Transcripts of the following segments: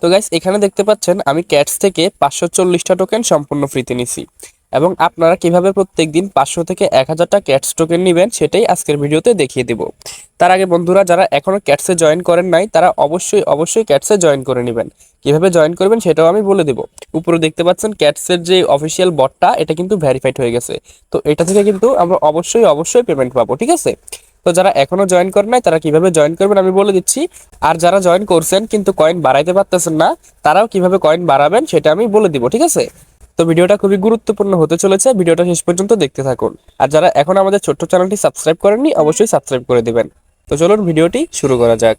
তো গাইস এখানে দেখতে পাচ্ছেন আমি ক্যাটস থেকে 540টা টোকেন সম্পূর্ণ ফ্রিতে নিছি এবং আপনারা কিভাবে প্রত্যেকদিন 500 থেকে 1000টা ক্যাটস টোকেন নেবেন সেটাই আজকের ভিডিওতে দেখিয়ে দেব। তার আগে বন্ধুরা যারা এখনো ক্যাটসে জয়েন করেন নাই তারা অবশ্যই ক্যাটসে জয়েন করে নেবেন। কিভাবে জয়েন করবেন সেটাও আমি বলে দেব। উপরে দেখতে পাচ্ছেন ক্যাটসের যে অফিসিয়াল বটটা এটা কিন্তু ভেরিফাইড হয়ে গেছে। তো এটা থেকে কিন্তু আমরা অবশ্যই পেমেন্ট পাবো, ঠিক আছে? তো যারা এখনো জয়েন করেন নাই তারা কিভাবে জয়েন করবেন আমি বলে দিচ্ছি। আর যারা জয়েন করছেন কিন্তু কয়েন বাড়াইতে পারতেছেন না, তারাও কিভাবে কয়েন বাড়াবেন সেটা আমি বলে দিব, ঠিক আছে? তো ভিডিওটা খুবই গুরুত্বপূর্ণ হতে চলেছে, ভিডিওটা শেষ পর্যন্ত দেখতে থাকুন। আর যারা এখন আমাদের ছোট্ট চ্যানেলটি সাবস্ক্রাইব করেননি অবশ্যই সাবস্ক্রাইব করে দিবেন। তো চলুন ভিডিওটি শুরু করা যাক।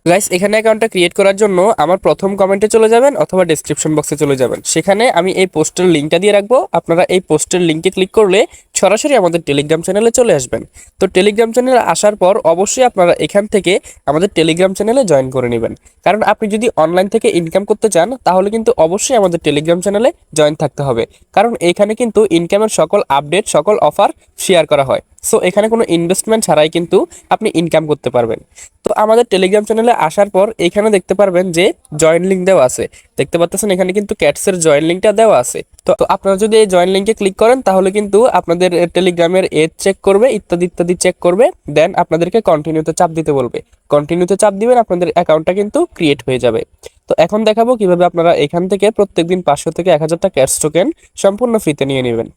গাইস এখানে অ্যাকাউন্টটা ক্রিয়েট করার জন্য আমার প্রথম কমেন্টে চলে যাবেন অথবা ডেসক্রিপশন বক্সে চলে যাবেন, সেখানে আমি এই পোস্টের লিঙ্কটা দিয়ে রাখবো। আপনারা এই পোস্টের লিঙ্কে ক্লিক করলে সরাসরি আমাদের টেলিগ্রাম চ্যানেলে চলে আসবেন। তো টেলিগ্রাম চ্যানেলে আসার পর অবশ্যই আপনারা এখান থেকে আমাদের টেলিগ্রাম চ্যানেলে জয়েন করে নেবেন, কারণ আপনি যদি অনলাইন থেকে ইনকাম করতে চান তাহলে কিন্তু অবশ্যই আমাদের টেলিগ্রাম চ্যানেলে জয়েন থাকতে হবে, কারণ এখানে কিন্তু ইনকামের সকল আপডেট সকল অফার শেয়ার করা হয়। সো এখানে কোনো ইনভেস্টমেন্ট ছাড়াই কিন্তু আপনি ইনকাম করতে পারবেন। তো আমাদের টেলিগ্রাম চ্যানেলে আসার পর এখানে দেখতে পারবেন যে জয়েন লিঙ্ক দেওয়া আছে, দেখতে পাচ্ছেন এখানে কিন্তু ক্যাটসের জয়েন লিঙ্কটা দেওয়া আছে। তো আপনারা যদি এই জয়েন লিঙ্কে ক্লিক করেন তাহলে কিন্তু আপনাদের টেলিগ্রামের এজ চেক করবে, ইত্যাদি ইত্যাদি চেক করবে, দেন আপনাদেরকে কন্টিনিউতে চাপ দিতে বলবে। কন্টিনিউতে চাপ দিবেন, আপনাদের অ্যাকাউন্টটা কিন্তু ক্রিয়েট হয়ে যাবে। তো এখন দেখাবো কিভাবে আপনারা এখান থেকে প্রত্যেকদিন 500 থেকে 1000টা ক্যাটস টোকেন সম্পূর্ণ ফ্রিতে নিয়ে নেবেন।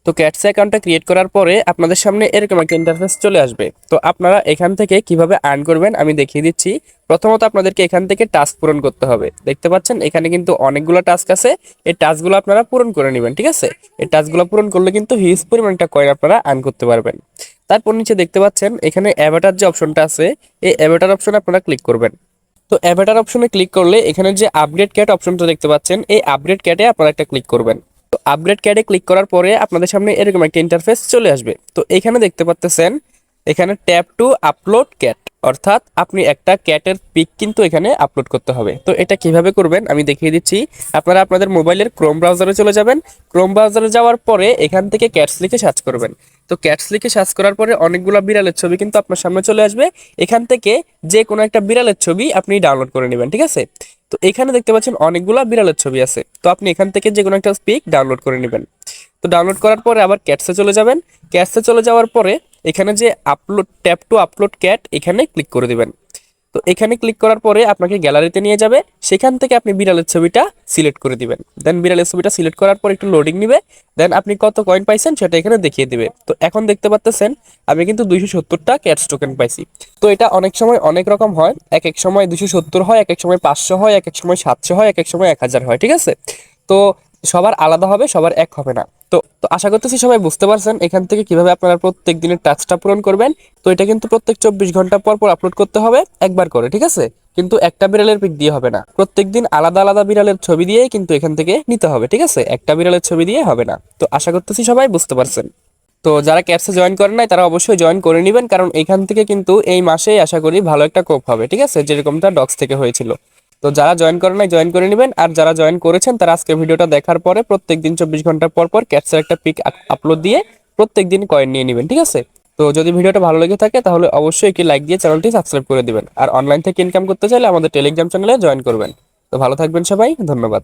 তো ক্যাটস অ্যাকাউন্টটা ক্রিয়েট করার পরে আপনাদের সামনে এরকম একটা ইন্টারফেস চলে আসবে। তো আপনারা এখান থেকে কিভাবে আর্ন করবেন আমি দেখিয়ে দিচ্ছি। প্রথমত আপনাদেরকে এখান থেকে টাস্ক পূরণ করতে হবে। দেখতে পাচ্ছেন এখানে কিন্তু অনেকগুলো টাস্ক আছে, এই টাস্কগুলো আপনারা পূরণ করে নেবেন, ঠিক আছে? এই টাস্কগুলো পূরণ করলে কিন্তু হিউজ পরিমাণ একটা কয়েন আপনারা আর্ন করতে পারবেন। তারপর নিচে দেখতে পাচ্ছেন এখানে অ্যাভাটার যে অপশনটা আছে, এই অ্যাভাটার অপশনে আপনারা ক্লিক করবেন। তো অ্যাভাটার অপশনে ক্লিক করলে এখানে যে আপডেট ক্যাট অপশনটা দেখতে পাচ্ছেন, এই আপডেট ক্যাটে আপনারা একটা ক্লিক করবেন। তো আপডেট ক্যাটে ক্লিক করার পরে আপনাদের সামনে এরকম একটা ইন্টারফেস চলে আসবে। তো এখানে দেখতে পাচ্ছেন এখানে ট্যাপ টু আপলোড ক্যাট, অর্থাৎ আপনি একটা ক্যাটের পিক কিন্তু এখানে আপলোড করতে হবে। তো এটা কিভাবে করবেন আমি দেখিয়ে দিচ্ছি। আপনারা আপনাদের মোবাইলের ক্রোম ব্রাউজারে চলে যাবেন। ক্রোম ব্রাউজারে যাওয়ার পরে এখান থেকে ক্যাটস লিখে সার্চ করবেন। তো ক্যাটস লিখে সার্চ করার পরে অনেকগুলো বিড়ালের ছবি কিন্তু আপনার সামনে চলে আসবে। এখান থেকে যে কোনো একটা বিড়ালের ছবি আপনি ডাউনলোড করে নেবেন, ঠিক আছে? তো এখানে দেখতে পাচ্ছেন অনেকগুলো বিড়ালের ছবি আছে, তো আপনি এখান থেকে যে কোনো একটা পিক ডাউনলোড করে নেবেন। তো ডাউনলোড করার পরে আবার ক্যাটসে চলে যাবেন। ক্যাটসে চলে যাওয়ার পরে এখানে যে upload tap two upload cat এখানে ক্লিক করে দিবেন। তো এখানে ক্লিক করার পরে আপনাকে গ্যালারিতে নিয়ে যাবে, সেখান থেকে আপনি বিড়ালের ছবিটা সিলেক্ট করে দিবেন। দেন বিড়ালের ছবিটা সিলেক্ট করার পর একটু লোডিং নিবে, দেন আপনি কত কয়েন পাইছেন সেটা এখানে দেখিয়ে দিবে। তো এখন দেখতে পাচ্ছেন আমি কিন্তু 270টা ক্যাটস টোকেন পাইছি। তো এটা অনেক সময় অনেক রকম হয়, এক এক সময় 270 হয়, এক এক সময় 500 হয়, এক এক সময় 700 হয়, এক এক সময় 1000 হয়, ঠিক আছে? তো সবার আলাদা হবে, সবার এক হবে না। তো তো আশা করতেছি সবাই বুঝতে পারছেন এখান থেকে কিভাবে আপনারা প্রত্যেক দিনের টাস্কটা পূরণ করবেন। তো এটা কিন্তু প্রত্যেক 24 ঘন্টা পর পর আপলোড করতে হবে একবার করে, ঠিক আছে? কিন্তু একটা বিড়ালের পিক দিয়ে হবে না, প্রত্যেকদিন আলাদা আলাদা বিড়ালের ছবি দিয়েই কিন্তু এখান থেকে নিতে হবে, ঠিক আছে? একটা বিড়ালের ছবি দিয়ে হবে না। তো আশা করতেছি সবাই বুঝতে পারছেন। তো যারা ক্যাপসে জয়েন করেন নাই তারা অবশ্যই জয়েন করে নেবেন, কারণ এখান থেকে কিন্তু এই মাসেই আশা করি ভালো একটা কোপ হবে, ঠিক আছে? যেরকমটা ডক্স থেকে হয়েছিল। তো যারা জয়েন করেন নাই জয়েন করে নেবেন, আর যারা জয়েন করেছেন তারা আজকে ভিডিওটা দেখার পরে প্রত্যেকদিন 24 ঘন্টা পর পর ক্যাপসের একটা পিক আপলোড দিয়ে প্রত্যেকদিন কয়েন নিয়ে নেবেন, ঠিক আছে? তো যদি ভিডিওটা ভালো লেগে থাকে তাহলে অবশ্যই একটি লাইক দিয়ে চ্যানেলটি সাবস্ক্রাইব করে দিবেন। আর অনলাইন থেকে ইনকাম করতে চাইলে আমাদের টেলিগ্রাম চ্যানেলে জয়েন করবেন। তো ভালো থাকবেন সবাই, ধন্যবাদ।